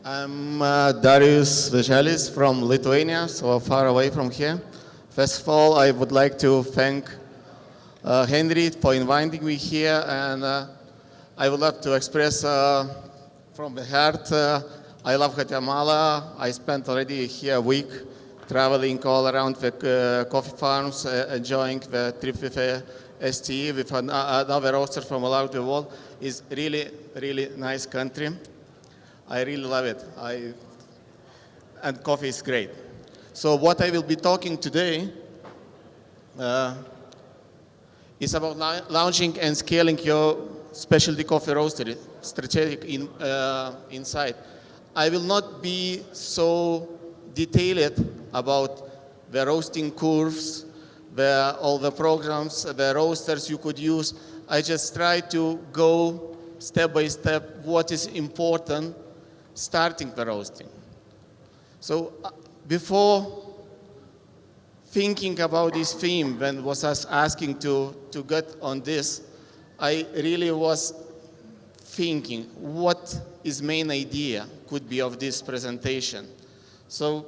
I'm Darius Vezelis from Lithuania, so far away from here. First of all, I would like to thank Henry for inviting me here, and I would love to express from the heart, I love Guatemala. I spent already here a week traveling all around the coffee farms, enjoying the trip with STE, with other roasters from all over the world. It's really, really nice country. I really love it. And coffee is great. So what I will be talking today is about launching and scaling your specialty coffee roastery, strategic insight. I will not be so detailed about the roasting curves, all the programs, the roasters you could use. I just try to go step by step what is important starting the roasting. So before thinking about this theme, when was us asking to get on this, I really was thinking what is main idea could be of this presentation. So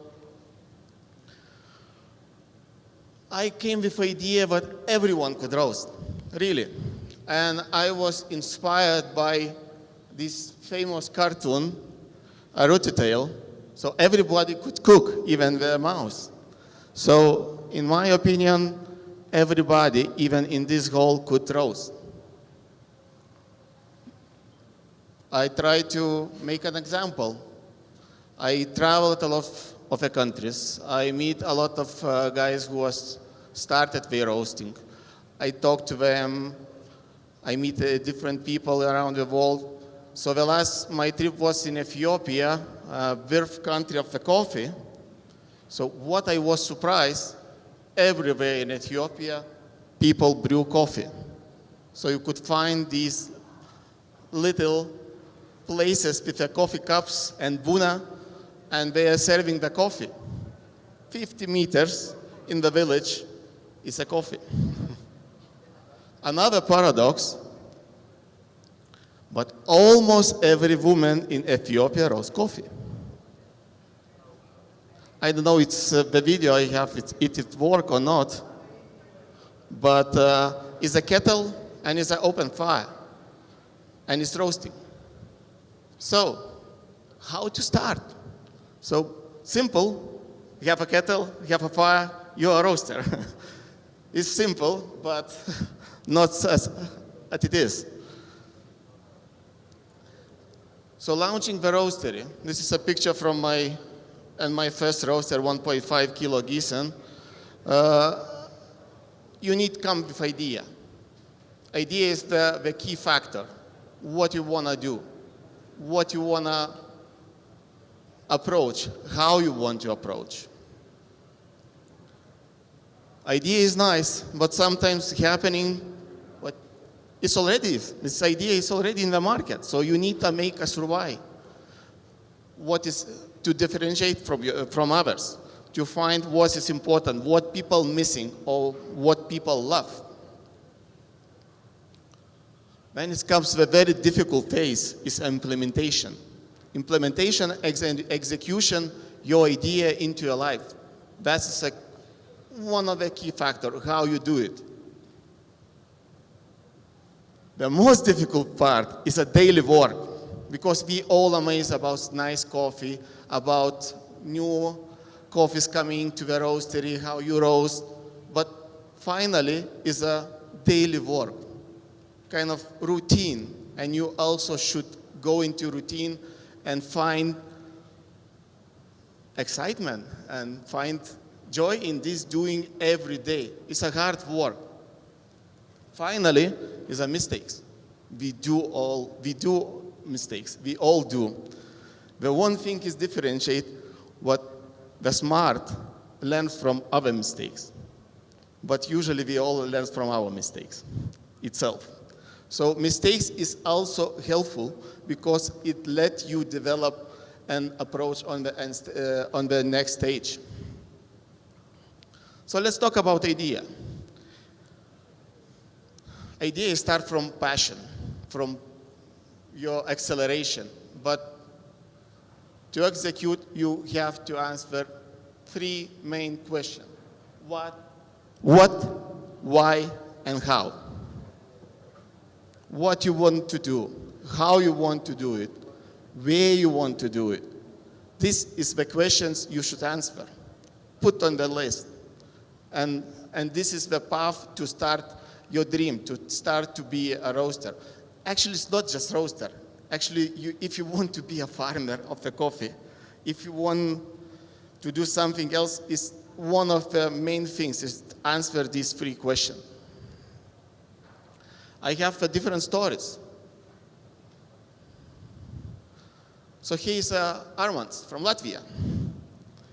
I came with the idea that everyone could roast, really. And I was inspired by this famous cartoon, a roastery, so everybody could cook, even the mouse. So, in my opinion, everybody, even in this hall, could roast. I try to make an example. I traveled a lot of the countries. I meet a lot of guys who was started their roasting. I talk to them. I meet different people around the world. So my trip was in Ethiopia, birth country of the coffee. So what I was surprised, everywhere in Ethiopia, people brew coffee. So you could find these little places with the coffee cups and buna, and they are serving the coffee. 50 meters in the village is a coffee. Another paradox, but almost every woman in Ethiopia roasts coffee. I don't know it's the video I have, it work or not, but it's a kettle and it's an open fire and it's roasting. So, how to start? So, simple, you have a kettle, you have a fire, you're a roaster. It's simple, but not as it is. So launching the roastery, this is a picture from my first roaster, 1.5 kilo Gießen. You need to come with idea. Idea is the key factor. What you want to do, what you want to approach, how you want to approach. Idea is nice, but sometimes happening, but this idea is already in the market, so you need to make a survey. What is to differentiate from others, to find what is important, what people missing, or what people love. Then it comes to a very difficult phase, is implementation. Implementation, execution, your idea into your life. That's one of the key factors, how you do it. The most difficult part is a daily work, because we all amazed about nice coffee, about new coffees coming to the roastery, how you roast, but finally is a daily work, kind of routine, and you also should go into routine and find excitement and find joy in this doing every day. It's a hard work. Finally, is a mistakes. We do mistakes. We all do. The one thing is differentiate what the smart learns from other mistakes. But usually we all learn from our mistakes itself. So mistakes is also helpful because it lets you develop an approach on the next stage. So let's talk about idea. Ideas start from passion, from your acceleration. But To execute, you have to answer three main questions. What, why, and how. What you want to do, how you want to do it, where you want to do it. This is the questions you should answer. Put on the list. And this is the path to start your dream, to start to be a roaster. Actually, it's not just roaster. Actually, if you want to be a farmer of the coffee, if you want to do something else, it's one of the main things is to answer these three questions. I have different stories. So here's Armand from Latvia.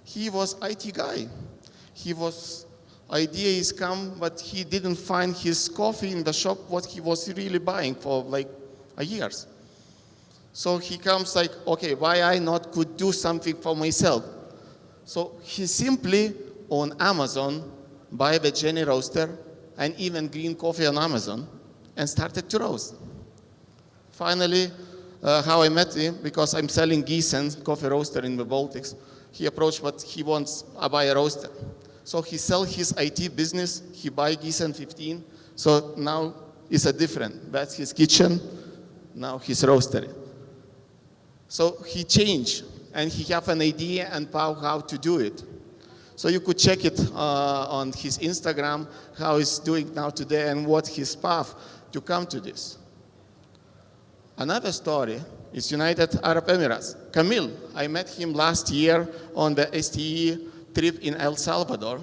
He was IT guy. Idea is come, but he didn't find his coffee in the shop what he was really buying for like a years. So he comes like, okay, why I not could do something for myself? So he simply on Amazon buy the Jenny roaster and even green coffee on Amazon and started to roast. Finally, how I met him, because I'm selling Gießen coffee roaster in the Baltics, he approached, but he wants to buy a roaster. So he sell his IT business, he buy Gießen 15, so now it's a different. That's his kitchen, now his roastery. So he changed, and he have an idea and how to do it. So you could check it on his Instagram, how he's doing now today and what his path to come to this. Another story is United Arab Emirates. Camille, I met him last year on the STE trip in El Salvador.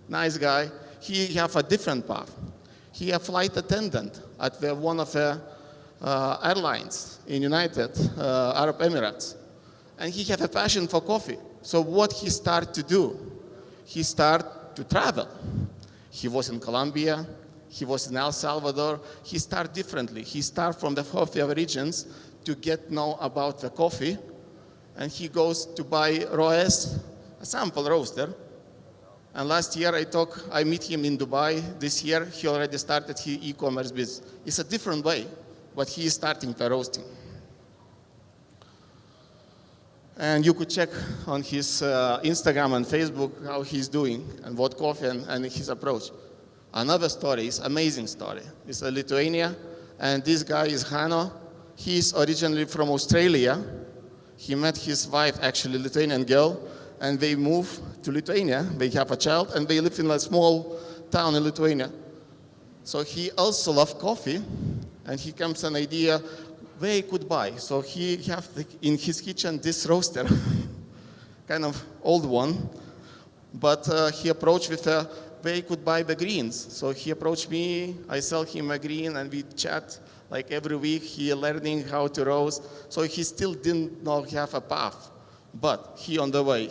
Nice guy. He have a different path. He a flight attendant at one of the airlines in United Arab Emirates. And he have a passion for coffee. So what he started to do? He started to travel. He was in Colombia, he was in El Salvador. He started differently. He started from the coffee regions to get know about the coffee. And he goes to buy ROS, a sample roaster. And last year I meet him in Dubai. This year he already started his e-commerce business. It's a different way, but he is starting the roasting. And you could check on his Instagram and Facebook how he's doing and what coffee and his approach. Another story is amazing story. It's a Lithuania, and this guy is Hano. He's originally from Australia. He met his wife, actually Lithuanian girl, and they moved to Lithuania. They have a child, and they live in a small town in Lithuania. So he also loves coffee, and he comes an idea where he could buy. So he have in his kitchen this roaster, kind of old one, but he approached with where he could buy the greens. So he approached me, I sell him a green, and we chat like every week. He learning how to roast. So he still didn't have a path, but he on the way.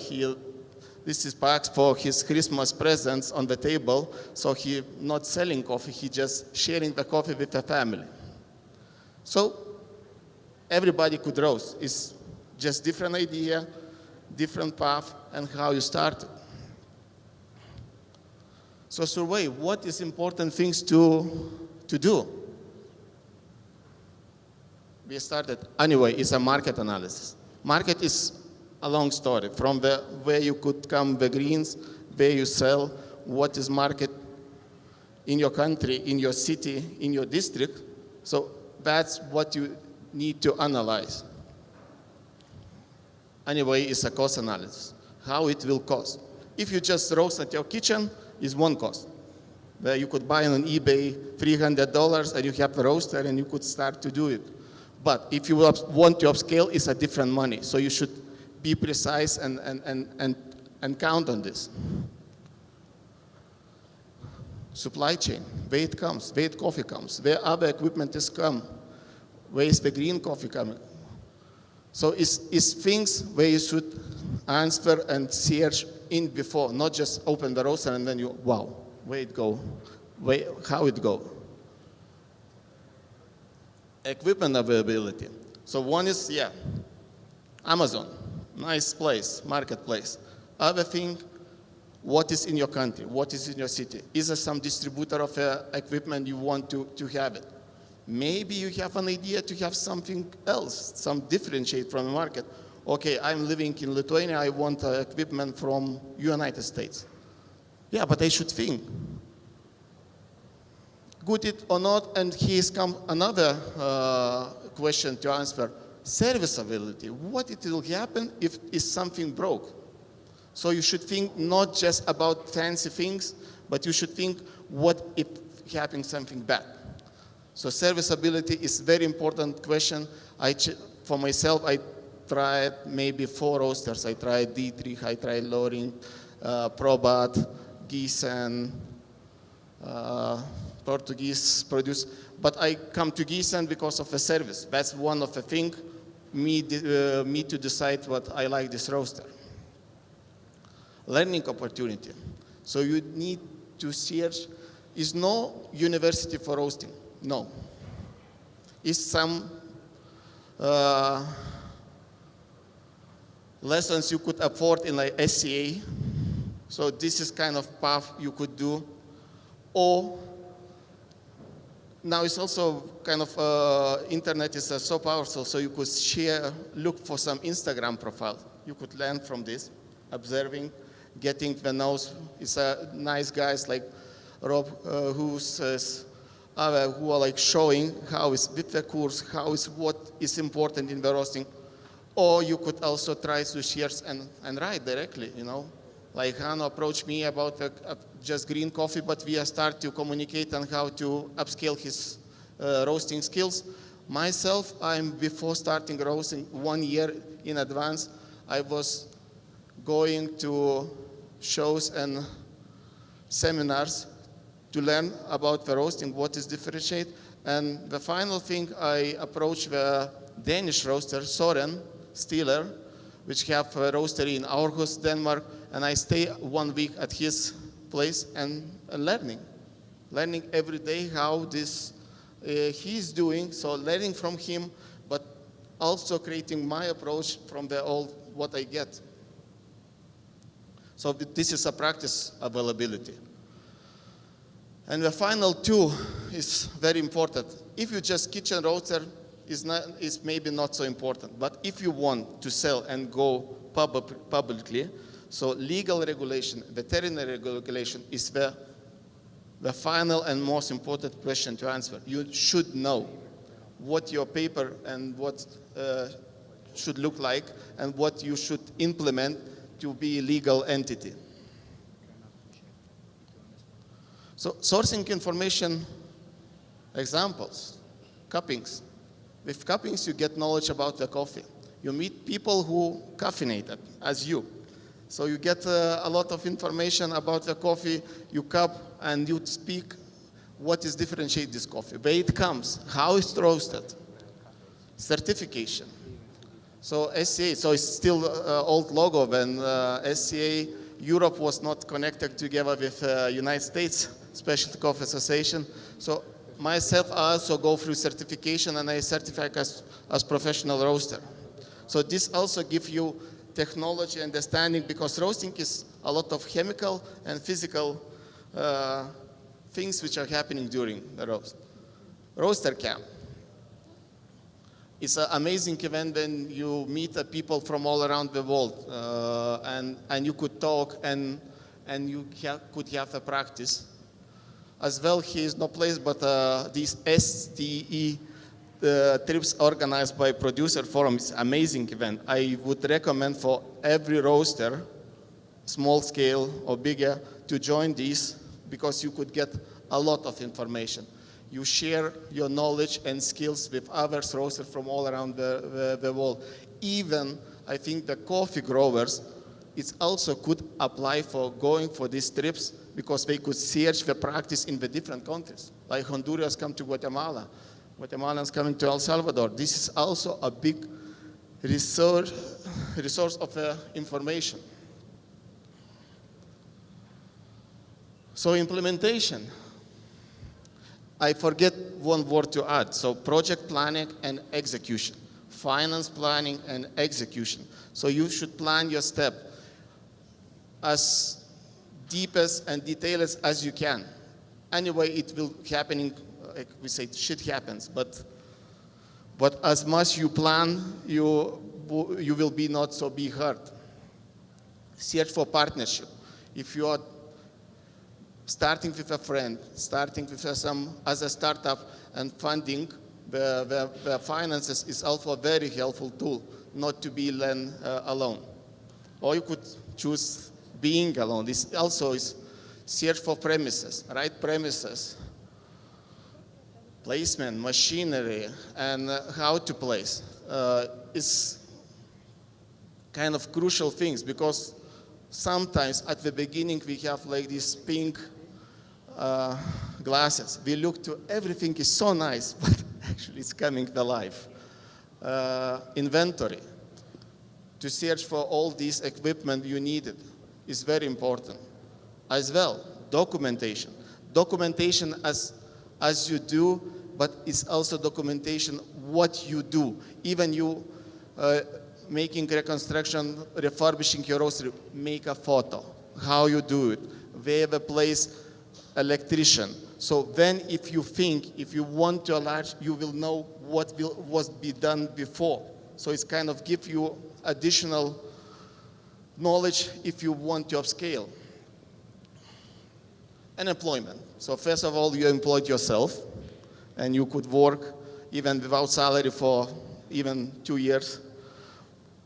This is packs for his Christmas presents on the table. So he not selling coffee, he just sharing the coffee with the family. So everybody could roast. It's just different idea, different path, and how you started. So survey, what is important things to do? We started, anyway, it's a market analysis. Market is a long story, from where you could come the greens, where you sell, what is market in your country, in your city, in your district. So that's what you need to analyze. Anyway, it's a cost analysis, how it will cost. If you just roast at your kitchen, is one cost. Where you could buy on eBay $300 and you have a roaster and you could start to do it. But if you want to upscale, it's a different money. So you should be precise and count on this. Supply chain, where it comes, where coffee comes, where other equipment is come, where is the green coffee coming. So it's things where you should answer and search in before, not just open the roaster and then you, wow, where it go, how it go. Equipment availability. So one is, Amazon, nice place, marketplace. Other thing, what is in your country, what is in your city? Is there some distributor of equipment you want to have it? Maybe you have an idea to have something else, some differentiate from the market. Okay, I'm living in Lithuania, I want equipment from United States. Yeah, but I should think, good it or not, and here's come another question to answer. Serviceability, what it will happen if something broke? So you should think not just about fancy things, but you should think what if happens something bad. So serviceability is very important question. For myself, I tried maybe 4 roasters. I tried Dietrich, I tried Loring, Probat, Gießen, Portuguese produce. But I come to Gießen because of the service. That's one of the things me to decide what I like this roaster. Learning opportunity. So you need to search. Is no university for roasting? No. Is some lessons you could afford in like SCA. So this is kind of path you could do. Or now it's also kind of internet is so powerful, so you could look for some Instagram profile. You could learn from this, observing, getting the nose. It's nice guys like Rob who are like showing how is with the course, how is what is important in the roasting. Or you could also try to share and write directly, you know. Like Hanno approached me about just green coffee, but we start to communicate on how to upscale his roasting skills. Myself, before starting roasting 1 year in advance, I was going to shows and seminars to learn about the roasting, what is differentiate. And the final thing, I approached the Danish roaster, Soren Stiller, which have a roastery in Aarhus, Denmark, and I stay 1 week at his place and learning every day how this he's doing. So learning from him, but also creating my approach from the old what I get. So this is a practice availability. And the final 2 is very important. If you just kitchen roaster, is maybe not so important. But if you want to sell and go publicly, so legal regulation, veterinary regulation is the final and most important question to answer. You should know what your paper and what should look like and what you should implement to be a legal entity. So sourcing information examples, cuppings. With cuppings, you get knowledge about the coffee. You meet people who caffeinate as you. So you get a lot of information about the coffee, you cup, and you speak what is differentiate this coffee, where it comes, how it's roasted, certification. So SCA, so it's still old logo when SCA Europe was not connected together with United States Specialty Coffee Association. So myself, I also go through certification and I certify as professional roaster. So this also gives you technology understanding because roasting is a lot of chemical and physical things which are happening during the roast. Roaster camp. It's an amazing event when you meet people from all around the world and you could talk and you could have a practice. As well, here is no place, but these STE trips organized by Producer Forum is an amazing event. I would recommend for every roaster, small scale or bigger, to join these because you could get a lot of information. You share your knowledge and skills with others roasters from all around the world. Even, I think the coffee growers, it also could apply for going for these trips because they could search the practice in the different countries. Like Honduras come to Guatemala, Guatemalans coming to El Salvador. This is also a big resource of information. So implementation. I forget one word to add. So project planning and execution. Finance planning and execution. So you should plan your step as deepest and detailed as you can. Anyway, it will happening, like we say, shit happens. But as much you plan, you you will be not so be hurt. Search for partnership. If you are starting with a friend, starting with some other startup and funding, the finances is also a very helpful tool, not to be alone. Or you could choose being alone. This also is search for premises, right premises, placement, machinery, and how to place. Is kind of crucial things, because sometimes at the beginning we have like these pink glasses. We look to everything is so nice, but actually it's coming to life. Inventory. To search for all this equipment you needed is very important. As well, documentation. Documentation as you do, but it's also documentation what you do. Even you making reconstruction, refurbishing your roastery, make a photo, how you do it, where the place electrician. So then if you think, if you want to enlarge, you will know what was be done before. So it's kind of give you additional knowledge if you want to upscale. And employment. So first of all, you employed yourself, and you could work even without salary for even 2 years.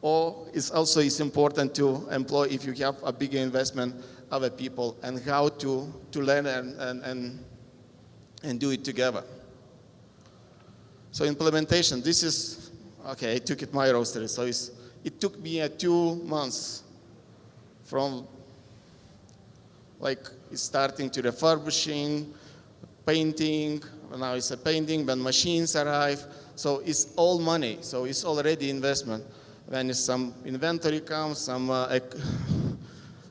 Or it's important to employ, if you have a bigger investment, other people, and how to learn and do it together. So implementation, this is, okay, I took it my roastery. So it took me 2 months from like starting to refurbishing, painting. Now it's a painting, when machines arrive. So it's all money, so it's already investment. When some inventory comes, some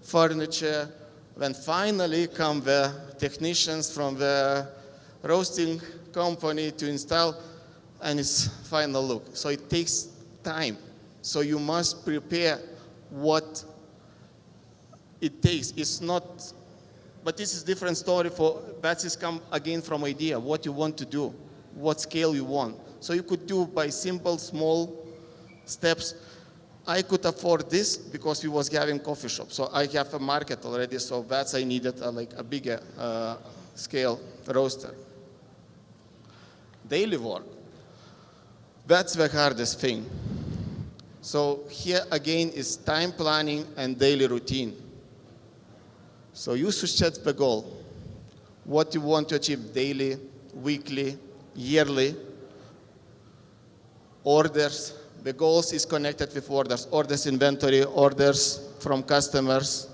furniture, when finally come the technicians from the roasting company to install, and it's final look. So it takes time. So you must prepare what it takes. It's not, but this is different story for, that is come again from idea, what you want to do, what scale you want. So you could do by simple, small steps. I could afford this because we was having coffee shop. So I have a market already, so that's I needed like a bigger scale roaster. Daily work. That's the hardest thing. So here again is time planning and daily routine. So you should set the goal. What you want to achieve daily, weekly, yearly. Orders. The goals is connected with orders. Orders inventory, orders from customers.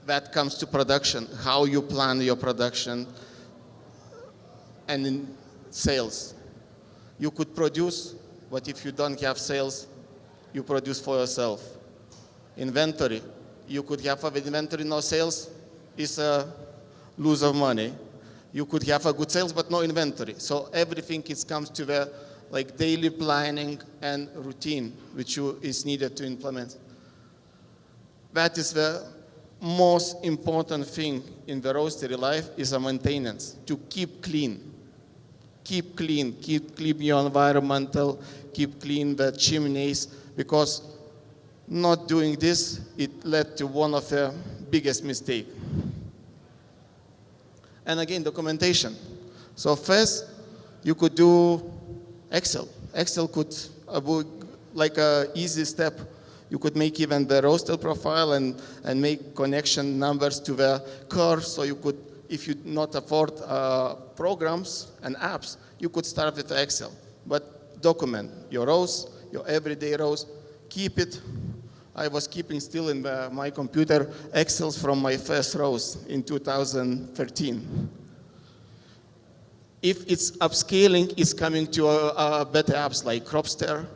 That comes to production, how you plan your production. And in sales. You could produce, but if you don't have sales, you produce for yourself. Inventory. You could have an inventory, no sales, is a lose of money. You could have a good sales, but no inventory. So everything comes to the like daily planning and routine, which is needed to implement. That is the most important thing in the roastery life, is a maintenance, to keep clean. Keep clean your environmental, keep clean the chimneys, because not doing this, it led to one of the biggest mistakes. And again, documentation. So first, you could do Excel. Excel could, like an easy step, you could make even the roaster profile and make connection numbers to the curve. So you could, if you not afford programs and apps, you could start with Excel. But document your rows, your everyday rows, keep it. I was keeping still in my computer Excels from my first rows in 2013. If it's upscaling, it's coming to better apps like Cropster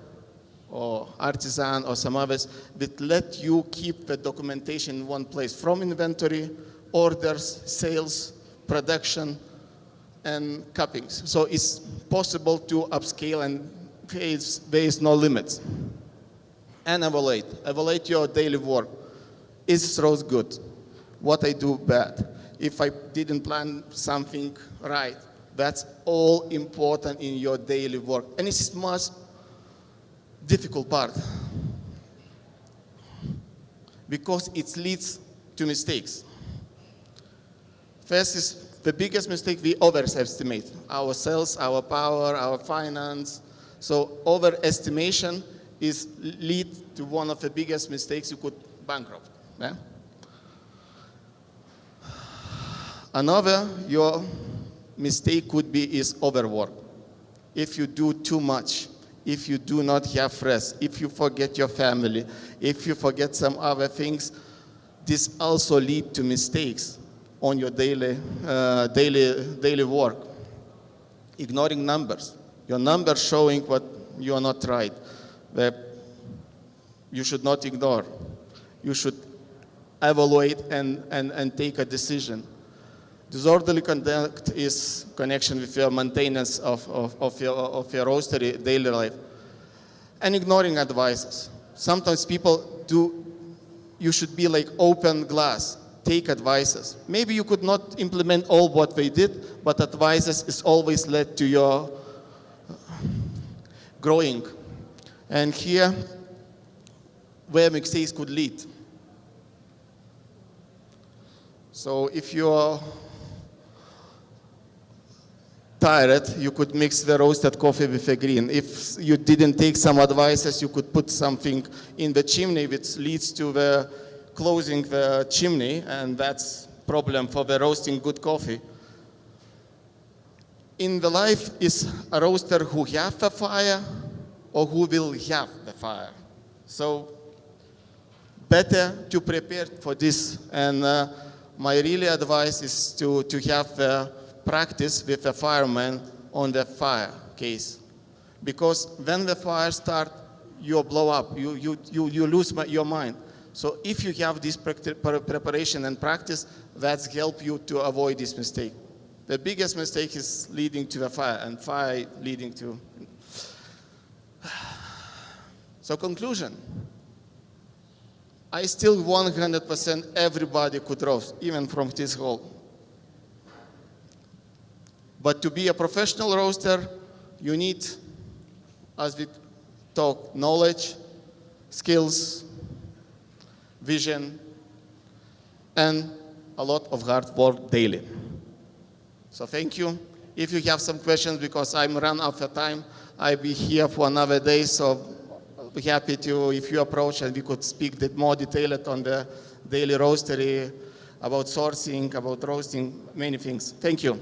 or Artisan or some others that let you keep the documentation in one place, from inventory, orders, sales, production, and cuppings. So it's possible to upscale, and there is no limits. And evaluate. Evaluate your daily work. Is this roast good? What I do bad? If I didn't plan something right, that's all important in your daily work. And it's much difficult part because it leads to mistakes. First is the biggest mistake, we overestimate our sales, our power, our finance. So overestimation is lead to one of the biggest mistakes you could bankrupt. Yeah? Another, your mistake could be is overwork. If you do too much, if you do not have rest, if you forget your family, if you forget some other things, this also lead to mistakes on your daily work. Ignoring numbers. Your numbers showing what you are not right. That you should not ignore. You should evaluate and take a decision. Disorderly conduct is connection with your maintenance of your roastery daily life. And ignoring advices. Sometimes people do, you should be like open glass, take advices. Maybe you could not implement all what they did, but advices is always led to your growing. And here, where mistakes could lead. So if you're tired, you could mix the roasted coffee with the green. If you didn't take some advices, you could put something in the chimney which leads to the closing the chimney, and that's problem for the roasting good coffee. In the life is a roaster who have the fire or who will have the fire. So better to prepare for this. And my really advice is to have the practice with a fireman on the fire case. Because when the fire starts, you blow up, you lose your mind. So if you have this preparation and practice, that's help you to avoid this mistake. The biggest mistake is leading to the fire, and fire leading to. So conclusion. I still 100% everybody could roast, even from this hall. But to be a professional roaster, you need, as we talk, knowledge, skills, vision, and a lot of hard work daily. So thank you. If you have some questions, because I'm run out of time, I'll be here for another day, so I'll be happy to, if you approach and we could speak more detailed on the daily roastery, about sourcing, about roasting, many things. Thank you.